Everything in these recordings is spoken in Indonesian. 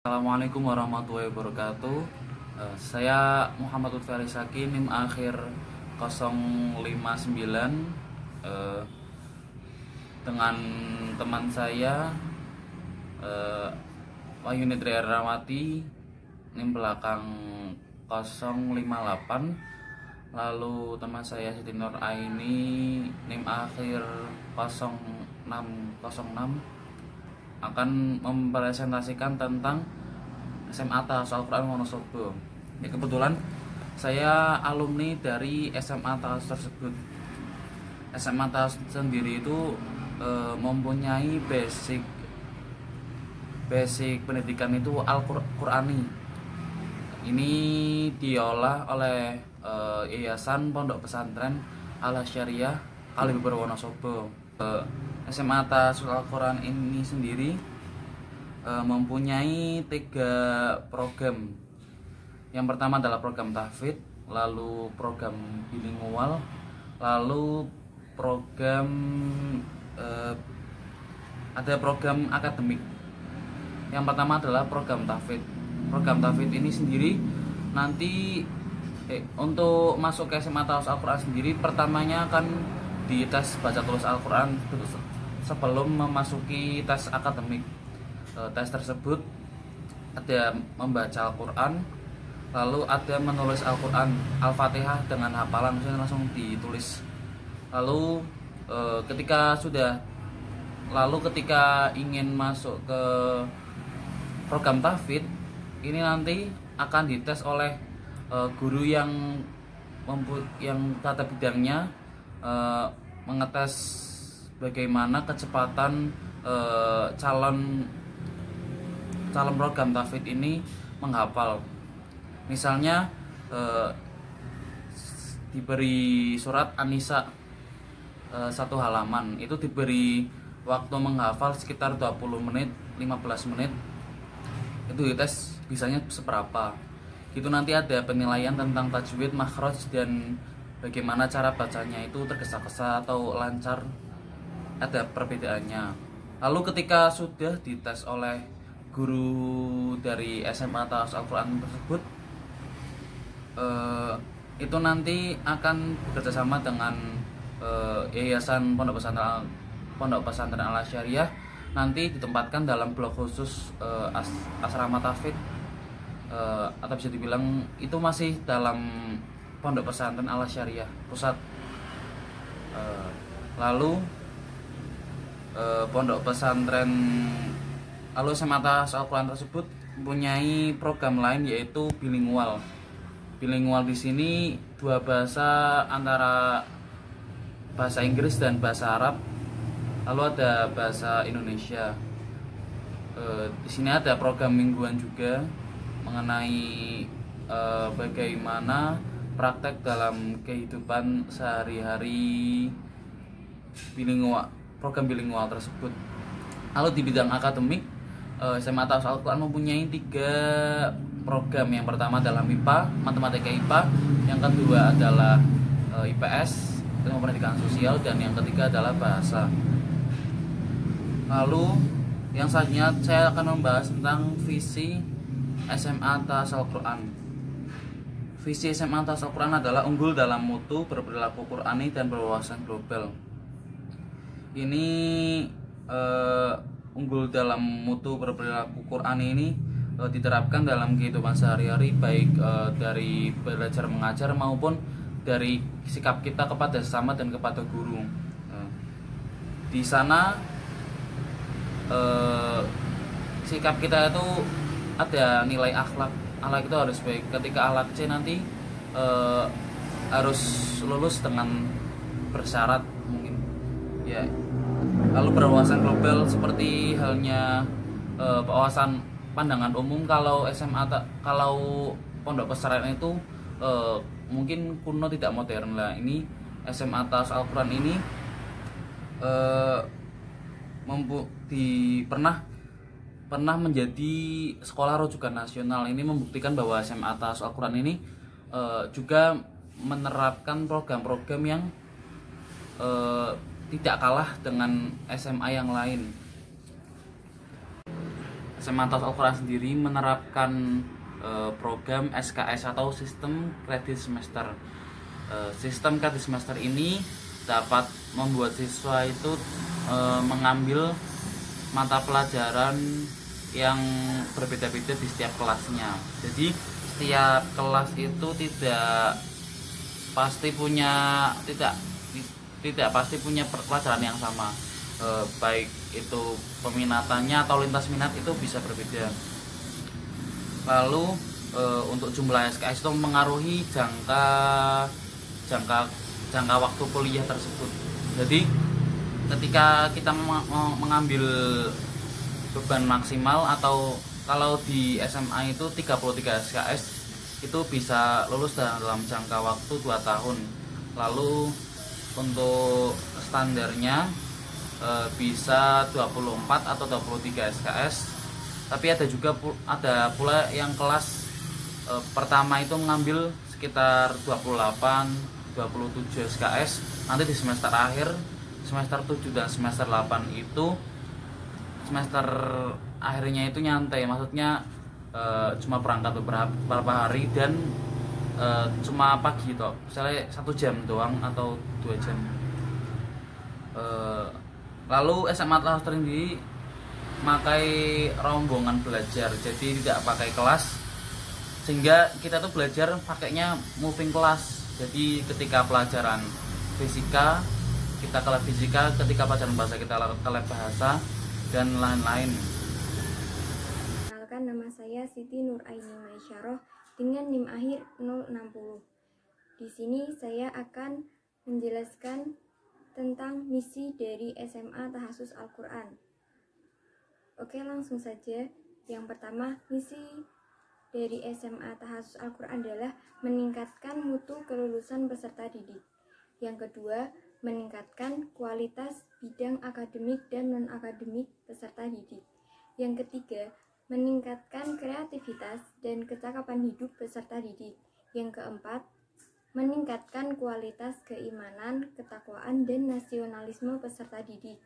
Assalamualaikum warahmatullahi wabarakatuh. Saya Muhammad Lutfi Alisaki, NIM akhir 059, dengan teman saya Wahyuni Triarawati, NIM belakang 058. Lalu teman saya Siti Nur Aini, NIM akhir 0606, akan mempresentasikan tentang SMA Tahfiz Al-Quran Wonosobo. Ya, kebetulan saya alumni dari SMA Tahfiz tersebut. SMA Tahfiz sendiri itu mempunyai basic pendidikan itu Al-Qurani. Ini diolah oleh Yayasan Pondok Pesantren Al-Syariah Kaliber Wonosobo. SMA Tahfiz Al-Quran ini sendiri mempunyai 3 program. Yang pertama adalah program tahfidz, lalu program bilingual, lalu ada program akademik. Yang pertama adalah program tahfidz. Program tahfidz ini sendiri nanti untuk masuk ke SMA Tahfiz Al-Quran sendiri, pertamanya akan dites baca tulis Al-Quran sebelum memasuki tes akademik. Tes tersebut ada membaca Al-Quran, lalu ada menulis Al-Quran, Al-Fatihah dengan hafalan, misalnya langsung ditulis. Lalu ketika ingin masuk ke program tahfidz ini, nanti akan dites oleh guru yang tata bidangnya mengetes bagaimana kecepatan calon program tahfidz ini menghafal. Misalnya diberi surat An-Nisa 1 halaman, itu diberi waktu menghafal sekitar 20 menit, 15 menit. Itu dites bisanya seberapa. Itu nanti ada penilaian tentang tajwid, makhraj, dan bagaimana cara bacanya itu tergesa-gesa atau lancar. Ada perbedaannya. Lalu ketika sudah dites oleh guru dari SMA Tahfiz Al-Quran tersebut, itu nanti akan bekerjasama dengan Yayasan Pondok Pesantren Al-Syariah, nanti ditempatkan dalam blok khusus asrama tahfidz, atau bisa dibilang itu masih dalam Pondok Pesantren Al-Syariah pusat. Lalu Pondok Pesantren SMA Tahfiz Al-Quran tersebut mempunyai program lain, yaitu bilingual. Bilingual di sini 2 bahasa, antara bahasa Inggris dan bahasa Arab. Lalu ada bahasa Indonesia. Di sini ada program mingguan juga mengenai bagaimana praktek dalam kehidupan sehari-hari program bilingual tersebut. Lalu di bidang akademik, SMA Tahfiz Al-Quran mempunyai 3 program. Yang pertama adalah MIPA, matematika IPA, yang kedua adalah IPS, ilmu pendidikan sosial, dan yang ketiga adalah bahasa. Lalu yang selanjutnya saya akan membahas tentang visi SMA Tahfiz Al-Quran. Visi SMA Tahfiz Al-Quran adalah unggul dalam mutu, berperilaku Qurani, dan berwawasan global. Ini unggul dalam mutu, berperilaku Qurani ini diterapkan dalam kehidupan sehari-hari, baik dari belajar mengajar maupun dari sikap kita kepada sesama dan kepada guru. Di sana sikap kita itu ada nilai akhlak itu harus baik. Ketika akhlak C nanti harus lulus dengan bersyarat mungkin ya. Lalu berwawasan global seperti halnya wawasan pandangan umum. Kalau kalau pondok pesantren itu mungkin kuno, tidak modern lah. Ini SMA Tahfiz Al-Quran ini pernah menjadi sekolah rujukan nasional. Ini membuktikan bahwa SMA Tahfiz Al-Quran ini juga menerapkan program-program yang tidak kalah dengan SMA yang lain. SMA Tahfiz Al-Quran sendiri menerapkan program SKS atau sistem kredit semester. Sistem kredit semester ini dapat membuat siswa itu mengambil mata pelajaran yang berbeda-beda di setiap kelasnya. Jadi setiap kelas itu tidak pasti punya pelajaran yang sama, baik itu peminatannya atau lintas minat itu bisa berbeda. Lalu untuk jumlah SKS itu mengaruhi jangka waktu kuliah tersebut. Jadi ketika kita mengambil beban maksimal, atau kalau di SMA itu 33 SKS itu bisa lulus dalam jangka waktu 2 tahun. Lalu untuk standarnya bisa 24 atau 23 SKS. Tapi ada pula yang kelas pertama itu mengambil sekitar 27 SKS. Nanti di semester akhir, semester 7 dan semester 8 itu semester akhirnya itu nyantai, maksudnya cuma berangkat beberapa hari dan cuma pagi toh, misalnya 1 jam doang atau 2 jam. Lalu SMA Tahfiz sendiri memakai rombongan belajar, jadi tidak pakai kelas, sehingga kita tuh belajar pakainya moving class. Jadi ketika pelajaran fisika kita ke lab fisika, ketika pelajaran bahasa kita ke lab bahasa, dan lain-lain. Perkenalkan, nama saya Siti Nuraini Maisyarah dengan NIM akhir 060. Di sini saya akan menjelaskan tentang misi dari SMA Tahfiz Al-Quran. Oke, langsung saja. Yang pertama, misi dari SMA Tahfiz Al-Quran adalah meningkatkan mutu kelulusan peserta didik. Yang kedua, meningkatkan kualitas bidang akademik dan non-akademik peserta didik. Yang ketiga, meningkatkan kreativitas dan kecakapan hidup peserta didik. Yang keempat, meningkatkan kualitas keimanan, ketakwaan, dan nasionalisme peserta didik.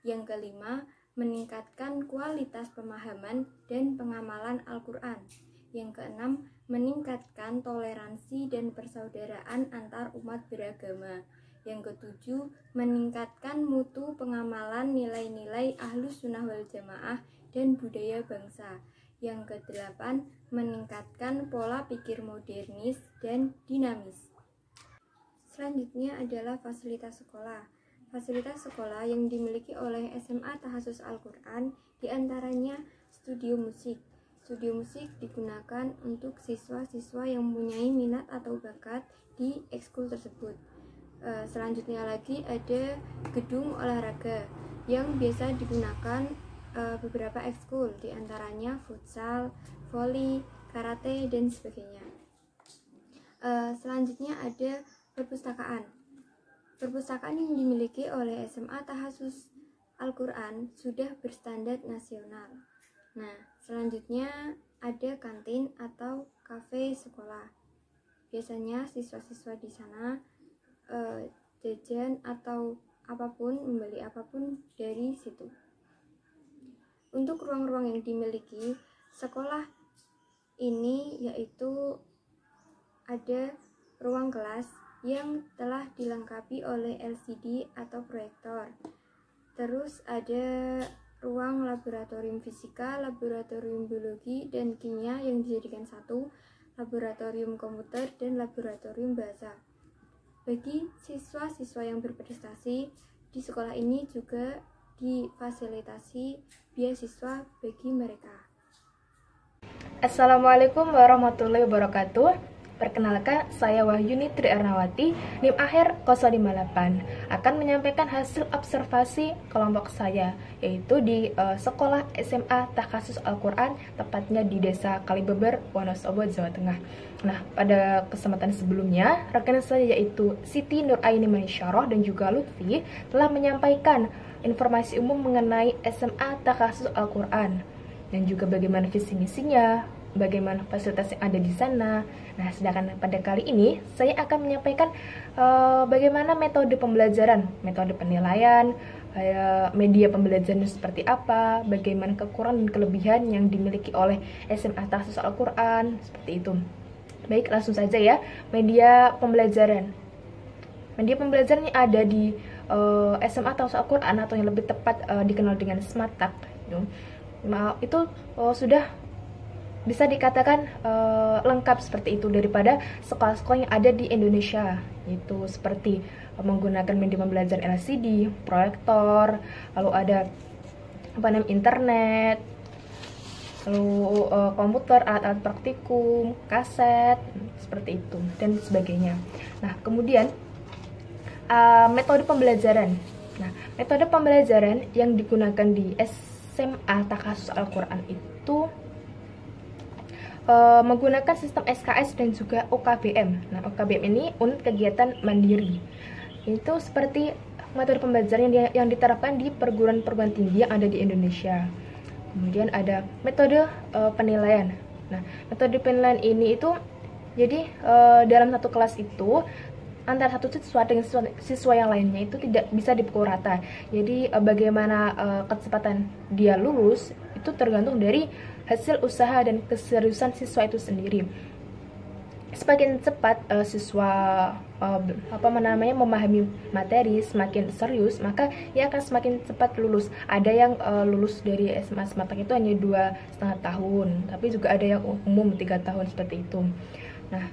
Yang kelima, meningkatkan kualitas pemahaman dan pengamalan Al-Quran. Yang keenam, meningkatkan toleransi dan persaudaraan antar umat beragama. Yang ketujuh, meningkatkan mutu pengamalan nilai-nilai Ahlus Sunnah wal Jamaah dan budaya bangsa. Yang kedelapan, meningkatkan pola pikir modernis dan dinamis. Selanjutnya adalah fasilitas sekolah. Fasilitas sekolah yang dimiliki oleh SMA Tahfiz Al-Quran diantaranya studio musik. Studio musik digunakan untuk siswa-siswa yang mempunyai minat atau bakat di ekskul tersebut. Selanjutnya lagi ada gedung olahraga yang biasa digunakan beberapa ekskul, diantaranya futsal, voli, karate, dan sebagainya. Selanjutnya ada perpustakaan. Perpustakaan yang dimiliki oleh SMA Tahfiz Al-Quran sudah berstandar nasional. Nah, selanjutnya ada kantin atau kafe sekolah. Biasanya siswa-siswa di sana jajan atau apapun, membeli apapun dari situ. Untuk ruang-ruang yang dimiliki sekolah ini yaitu ada ruang kelas yang telah dilengkapi oleh LCD atau proyektor. Terus ada ruang laboratorium fisika, laboratorium biologi dan kimia yang dijadikan satu, laboratorium komputer, dan laboratorium bahasa. Bagi siswa-siswa yang berprestasi, di sekolah ini juga difasilitasi beasiswa bagi mereka. Assalamualaikum warahmatullahi wabarakatuh. Perkenalkan, saya Wahyuni Tri Ernawati, NIM akhir 058, akan menyampaikan hasil observasi kelompok saya, yaitu di Sekolah SMA Tahfiz Al-Quran, tepatnya di Desa Kalibeber, Wonosobo, Jawa Tengah. Nah, pada kesempatan sebelumnya, rekan saya yaitu Siti Nuraini Maisyarah dan juga Lutfi telah menyampaikan informasi umum mengenai SMA Tahfiz Al-Quran dan juga bagaimana visi misinya, bagaimana fasilitas yang ada di sana. Nah, sedangkan pada kali ini saya akan menyampaikan bagaimana metode pembelajaran, metode penilaian, media pembelajaran seperti apa, bagaimana kekurangan dan kelebihan yang dimiliki oleh SMA Tahfiz Al-Quran, seperti itu. Baik, langsung saja ya. Media pembelajaran yang ada di SMA Tahfiz Al-Quran, atau yang lebih tepat dikenal dengan SMATAK, itu sudah bisa dikatakan lengkap seperti itu daripada sekolah-sekolah yang ada di Indonesia, yaitu seperti menggunakan media pembelajaran LCD, proyektor, lalu ada internet, lalu komputer, alat-alat praktikum, kaset, seperti itu dan sebagainya. Nah, kemudian metode pembelajaran. Nah, metode pembelajaran yang digunakan di SMA Tahfiz Al-Quran itu menggunakan sistem SKS dan juga OKBM. Nah, OKBM ini unit kegiatan mandiri. Itu seperti metode pembelajaran yang diterapkan di perguruan-perguruan tinggi yang ada di Indonesia. Kemudian ada metode penilaian. Nah, metode penilaian ini itu jadi dalam satu kelas itu antara satu siswa dengan siswa yang lainnya itu tidak bisa dipukul rata. Jadi bagaimana kecepatan dia lulus itu tergantung dari hasil usaha dan keseriusan siswa itu sendiri. Semakin cepat siswa memahami materi, semakin serius, maka ia akan semakin cepat lulus. Ada yang lulus dari SMA SMATAK itu hanya 2,5 tahun, tapi juga ada yang umum 3 tahun seperti itu. Nah,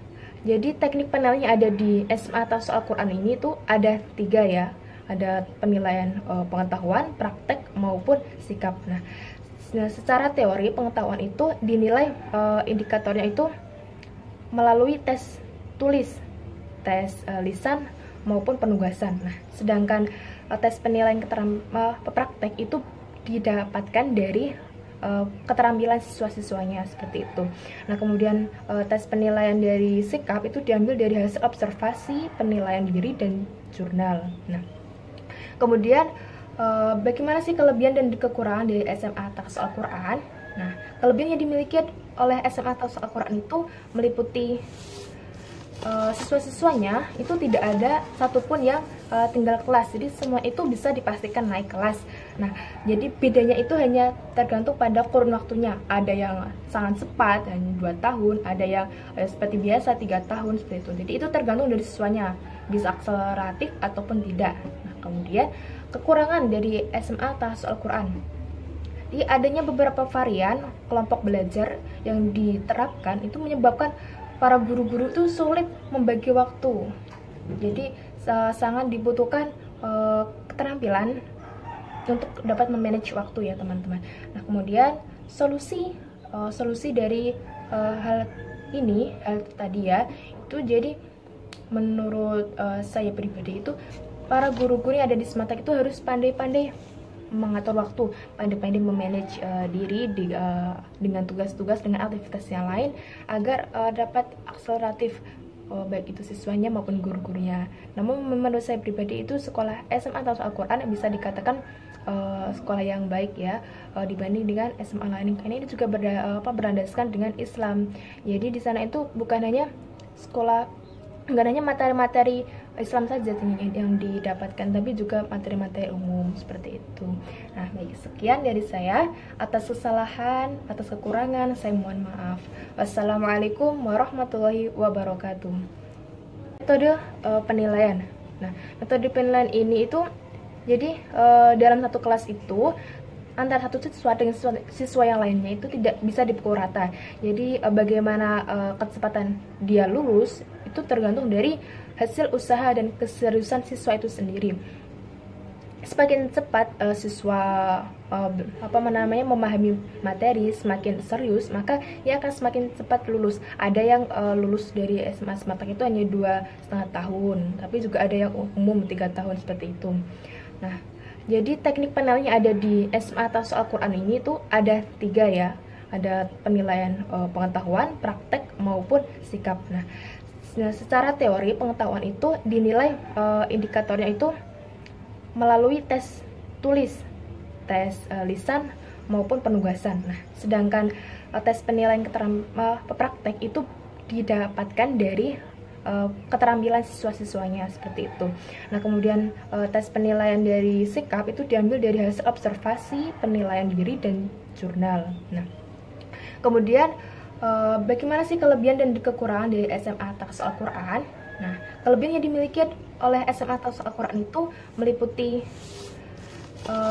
jadi teknik penilaian ada di SMA Tahfiz Al-Quran ini tuh ada 3 ya. Ada penilaian pengetahuan, praktek maupun sikap. Nah, secara teori pengetahuan itu dinilai indikatornya itu melalui tes tulis, tes lisan maupun penugasan. Nah, sedangkan tes penilaian praktek itu didapatkan dari keterampilan siswa-siswanya, seperti itu. Nah, kemudian tes penilaian dari sikap itu diambil dari hasil observasi, penilaian diri, dan jurnal. Nah, kemudian bagaimana sih kelebihan dan kekurangan dari SMA Tahfiz Al-Quran? Nah, kelebihan yang dimiliki oleh SMA Tahfiz Al-Quran itu meliputi siswa-siswanya itu tidak ada satupun yang tinggal kelas, jadi semua itu bisa dipastikan naik kelas. Nah, jadi bedanya itu hanya tergantung pada kurun waktunya. Ada yang sangat cepat, hanya 2 tahun, ada yang seperti biasa 3 tahun, seperti itu. Jadi itu tergantung dari siswanya, bisa akseleratif ataupun tidak. Nah, kemudian kekurangan dari SMA Tahfiz Al-Quran, jadi adanya beberapa varian kelompok belajar yang diterapkan itu menyebabkan para guru-guru itu sulit membagi waktu. Jadi sangat dibutuhkan keterampilan untuk dapat memanage waktu ya teman-teman. Nah, kemudian solusi dari hal tadi ya, itu jadi menurut saya pribadi itu para guru-guru yang ada di SMATAK itu harus pandai-pandai mengatur waktu, pandai-pandai memanage diri dengan tugas-tugas, dengan aktivitas yang lain agar dapat akseleratif, baik itu siswanya maupun guru-gurunya. Namun menurut saya pribadi itu sekolah SMA Tahfiz Al-Quran bisa dikatakan sekolah yang baik ya dibanding dengan SMA lain, karena ini juga berlandaskan dengan Islam. Jadi di sana itu bukan hanya materi-materi Islam saja yang didapatkan, tapi juga materi-materi umum seperti itu. Nah, baik, sekian dari saya. Atas kesalahan, atas kekurangan, saya mohon maaf. Wassalamualaikum warahmatullahi wabarakatuh. Metode penilaian. Nah, metode penilaian ini itu jadi dalam satu kelas itu antara satu siswa dengan siswa yang lainnya itu tidak bisa dipukul rata. Jadi bagaimana kecepatan dia lulus itu tergantung dari hasil usaha dan keseriusan siswa itu sendiri. Semakin cepat siswa memahami materi, semakin serius, maka ia akan semakin cepat lulus. Ada yang lulus dari SMA SMATAK itu hanya 2,5 tahun, tapi juga ada yang umum 3 tahun, seperti itu. Nah, jadi teknik penilaian ada di SMA Tahfiz Al-Quran ini tuh ada 3 ya. Ada penilaian pengetahuan, praktek maupun sikap. Nah, secara teori pengetahuan itu dinilai indikatornya itu melalui tes tulis, tes lisan maupun penugasan. Nah, sedangkan tes penilaian praktek itu didapatkan dari keterampilan siswa-siswanya seperti itu. Nah, kemudian tes penilaian dari sikap itu diambil dari hasil observasi, penilaian diri, dan jurnal. Nah, kemudian bagaimana sih kelebihan dan kekurangan dari SMA Tahfiz Al-Quran? Nah, kelebihan yang dimiliki oleh SMA Tahfiz Al-Quran itu meliputi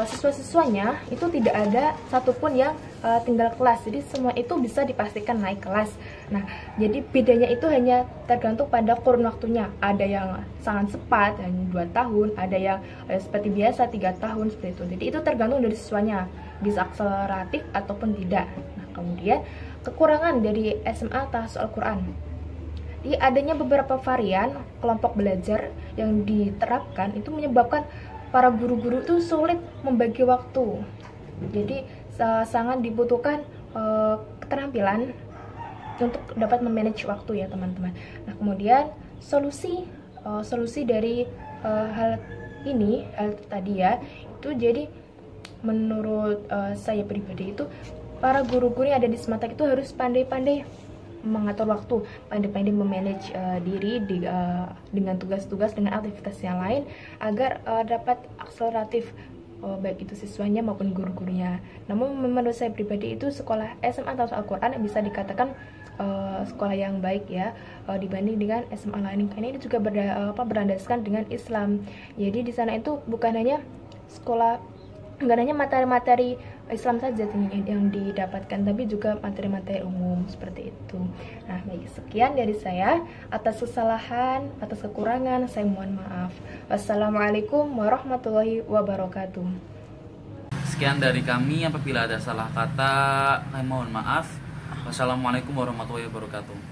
siswa-siswanya itu tidak ada satupun yang tinggal kelas, jadi semua itu bisa dipastikan naik kelas. Nah, jadi bedanya itu hanya tergantung pada kurun waktunya. Ada yang sangat cepat, hanya 2 tahun, ada yang seperti biasa 3 tahun seperti itu. Jadi itu tergantung dari siswanya, bisa akseleratif ataupun tidak. Nah, kemudian kekurangan dari SMA Tahfiz Al-Quran, di adanya beberapa varian kelompok belajar yang diterapkan itu menyebabkan para guru-guru itu sulit membagi waktu. Jadi sangat dibutuhkan keterampilan untuk dapat memanage waktu ya teman-teman. Nah, kemudian solusi dari hal tadi ya, itu jadi menurut saya pribadi itu para guru-guru yang ada di Semantak itu harus pandai-pandai mengatur waktu, pandai-pandai memanage diri dengan tugas-tugas, dengan aktivitas yang lain agar dapat akseleratif baik itu siswanya maupun guru-gurunya. Namun menurut saya pribadi itu sekolah SMA Tahfiz Al-Quran bisa dikatakan sekolah yang baik ya dibanding dengan SMA lain, karena ini juga berlandaskan dengan Islam. Jadi di sana itu bukan hanya materi-materi Islam saja yang didapatkan, tapi juga materi-materi umum seperti itu. Nah, baik, sekian dari saya. Atas kesalahan, atas kekurangan, saya mohon maaf. Wassalamualaikum warahmatullahi wabarakatuh. Sekian dari kami, apabila ada salah kata, saya mohon maaf. Wassalamualaikum warahmatullahi wabarakatuh.